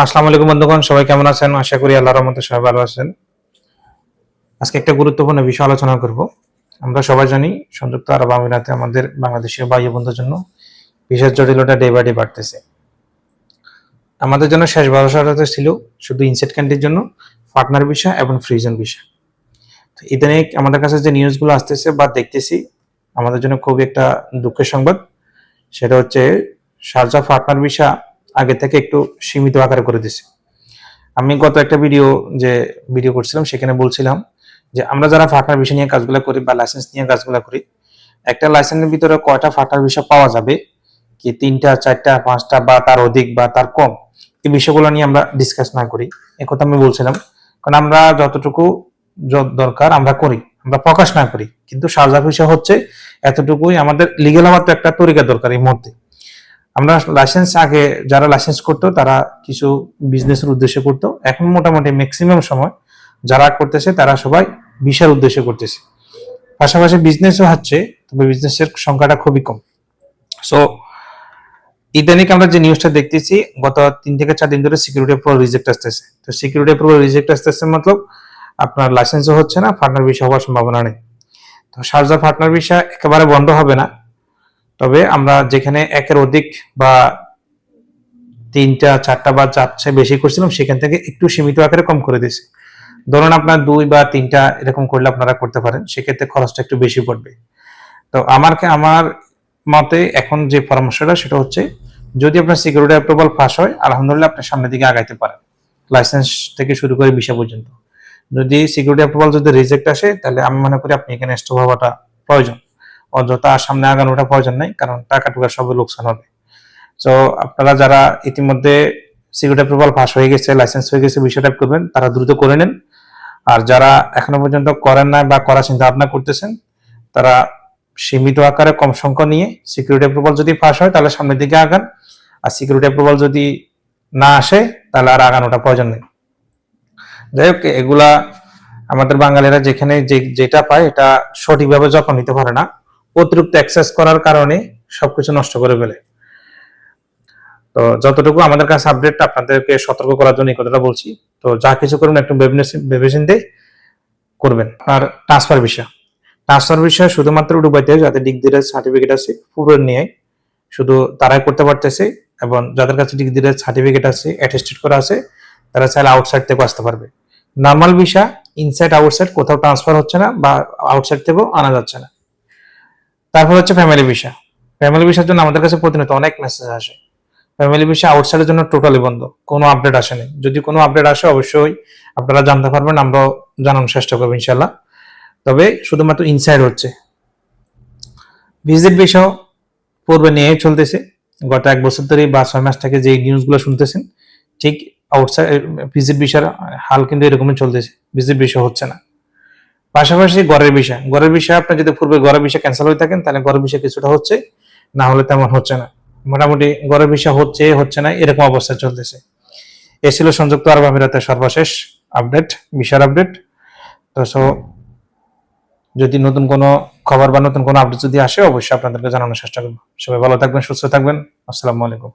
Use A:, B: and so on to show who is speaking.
A: আসসালামু আলাইকুম বন্ধুগণ, সবাই কেমন আছেন? আশা করি আল্লাহর রহমতে সবাই ভালো আছেন। আজকে একটা গুরুত্বপূর্ণ বিষয় আলোচনা করব। আমরা সবাই জানি সংযুক্ত আরব আমিরাতে আমাদের বাংলাদেশীয় ভাই বোনদের জন্য ভিসার জটিলতা ডে বাই ডে বাড়তেছে। আমাদের জন্য শেষ ভরসাটা ছিল শুধু ইনসাইড কান্ট্রির জন্য পার্টনার ভিসা এবং ফ্রিজন ভিসা। ইদানিং আমাদের কাছে যে নিউজগুলো আসতেছে বা দেখতেছি আমাদের জন্য খুবই একটা দুঃখের সংবাদ। সেটা হচ্ছে শারজাহ পার্টনার ভিসা আগে থেকে একটু সীমিত আকারে করে দিছে। আমি গত একটা ভিডিও করছিলাম, সেখানে বলছিলাম যে আমরা যারা পার্টনার ভিসা নিয়ে কাজগুলো করি বা লাইসেন্স নিয়ে কাজগুলো করি, একটা লাইসেন্সের ভিতরে কয়টা পার্টনার ভিসা পাওয়া যাবে, কি ৩টা ৪টা ৫টা বা তার অধিক বা তার কম, এই বিষয়গুলো নিয়ে আমরা ডিসকাস না করি। একথা আমি বলছিলাম, কারণ আমরা যতটুকু দরকার আমরা করি, আমরা প্রকাশ না করি, কিন্তু শারজাহ ভিসা হচ্ছে এতটুকুই আমাদের লিগেল হওয়ার তো একটা তরিকা দরকার। এই মুহূর্তে আমরা লাইসেন্স আগে যারা লাইসেন্স করতো তারা কিছু বিজনেসের উদ্দেশ্যে করতো, এখন মোটামুটি ম্যাক্সিমাম সময় যারা করতেছে তারা সবাই ভিসার উদ্দেশ্যে করতেছে। পাশাপাশি বিজনেসও হচ্ছে, তবে বিজনেসের সংখ্যাটা খুবই কম। সো ইদানিং আমরা যে নিউজটা দেখতেছি, গত ৩ থেকে ৪ দিন ধরে সিকিউরিটি অ্যাপ্রুভাল রিজেক্ট আসতেছে। তো সিকিউরিটি অ্যাপ্রুভাল রিজেক্ট আসতেছে মতলব আপনার লাইসেন্সও হচ্ছে না, পার্টনার ভিসা হওয়ার সম্ভাবনা নেই। তো শারজাহ পার্টনার ভিসা একেবারে বন্ধ হবে না, তবে আমরা যেখানে একের অধিক বা ৩টা ৪টা বা যাচ্ছে বেশি করছিলাম, সেখান থেকে একটু সীমিত আকারে কম করে দিয়েছি। ধরুন আপনার ২ বা ৩টা এরকম করলে আপনারা করতে পারেন, সেক্ষেত্রে খরচটা একটু বেশি পড়বে। তো আমার মতে এখন যে পরামর্শটা সেটা হচ্ছে, যদি আপনার সিকিউরিটি অ্যাপ্রুভাল পাস হয়, আলহামদুলিল্লাহ আপনি সামনের দিকে আগাইতে পারেন, লাইসেন্স থেকে শুরু করে ভিসা পর্যন্ত। যদি সিকিউরিটি অ্যাপ্রুভাল যদি রিজেক্ট আসে, তাহলে আমি মনে করি আপনি এখানে স্টপ হওয়াটা প্রয়োজন, অযথা সামনে আগানোটা প্রয়োজন নাই, কারণ টাকা টুকা সবই লোকসান হবে। সো আপনারা যারা ইতিমধ্যে সিকিউরিটি অ্যাপ্রুভাল পাস হয়ে গেছে, লাইসেন্স হয়ে গেছে, বিষয়টা করবেন, তারা দ্রুত করে নেন। আর যারা এখনো পর্যন্ত করেন না বা করার চিন্তা ভাবনা করতেছেন, তারা সীমিত আকারে কম সংখ্যা নিয়ে সিকিউরিটি অ্যাপ্রুভাল যদি পাস হয় তাহলে সামনের দিকে আগান, আর সিকিউরিটি অ্যাপ্রুভাল যদি না আসে তাহলে আর আগানোটা প্রয়োজন নেই। যাই হোক, এগুলা আমাদের বাঙালিরা যেখানে যেটা পায় এটা সঠিকভাবে যত্ন নিতে পারে না, অতিরিক্ত অ্যাক্সেস করার কারণে সবকিছু নষ্ট করে ফেলে। তো যতটুকু আমাদের কাছে আপডেট, আপনাদেরকে সতর্ক করার জন্য এই কথাটা বলছি। তো যা কিছু করবেন একটু ভেবেচিন্তে করবেন। আর ট্রান্সফার বিষয় শুধুমাত্র ডুবাইতে যাদের ডিগ্রির সার্টিফিকেট আছে পূর্বের নিয়ে শুধু তারাই করতে পারতেছে, এবং যাদের কাছে ডিগ্রির সার্টিফিকেট আছে, অ্যাটেস্টেড করা আছে, তারা চাইলে আউটসাইড থেকে আসতে পারবে। নর্মাল ভিসা ইনসাইড আউটসাইড কোথাও ট্রান্সফার হচ্ছে না বা আউটসাইড থেকেও আনা যাচ্ছে না। তারপর হচ্ছে ফ্যামিলি ভিসা। ফ্যামিলি ভিসার জন্য আমাদের কাছে প্রতিনিয়ত অনেক মেসেজ আসে। ফ্যামিলি ভিসা আউটসাইডের জন্য টোটালি বন্ধ, কোনো আপডেট আসেনি। যদি কোনো আপডেট আসে অবশ্যই আপনারা জানতে পারবেন, আমরাও জানানোর চেষ্টা করবো ইনশাল্লাহ। তবে শুধুমাত্র ইনসাইড হচ্ছে। ভিজিট ভিসাও পূর্বে নিয়ে চলতেছে, গত ১ বছর ধরে বা ৬ মাস থেকে যে নিউজগুলো শুনতেছেন, ঠিক আউটসাইড ভিজিট ভিসার হাল কিন্তু এরকমই চলতেছে, ভিজিট ভিসা হচ্ছে না। পাশাপাশি ঘরের বিষয় আপনার যদি পূর্বে ঘরের বিষয় ক্যান্সেল হয়ে থাকেন, তাহলে ঘরের বিষয় কিছুটা হচ্ছে, না হলে তেমন হচ্ছে না। মোটামুটি ঘরের বিষয় হচ্ছে না, এরকম অবস্থা চলতেছে। এ ছিল সংযুক্ত আরব আমিরাতের সর্বশেষ আপডেট, ভিসার আপডেট। তো যদি নতুন কোনো খবর বা নতুন কোনো আপডেট যদি আসে, অবশ্যই আপনাদেরকে জানানোর চেষ্টা করবো। সবাই ভালো থাকবেন, সুস্থ থাকবেন। আসসালামু আলাইকুম।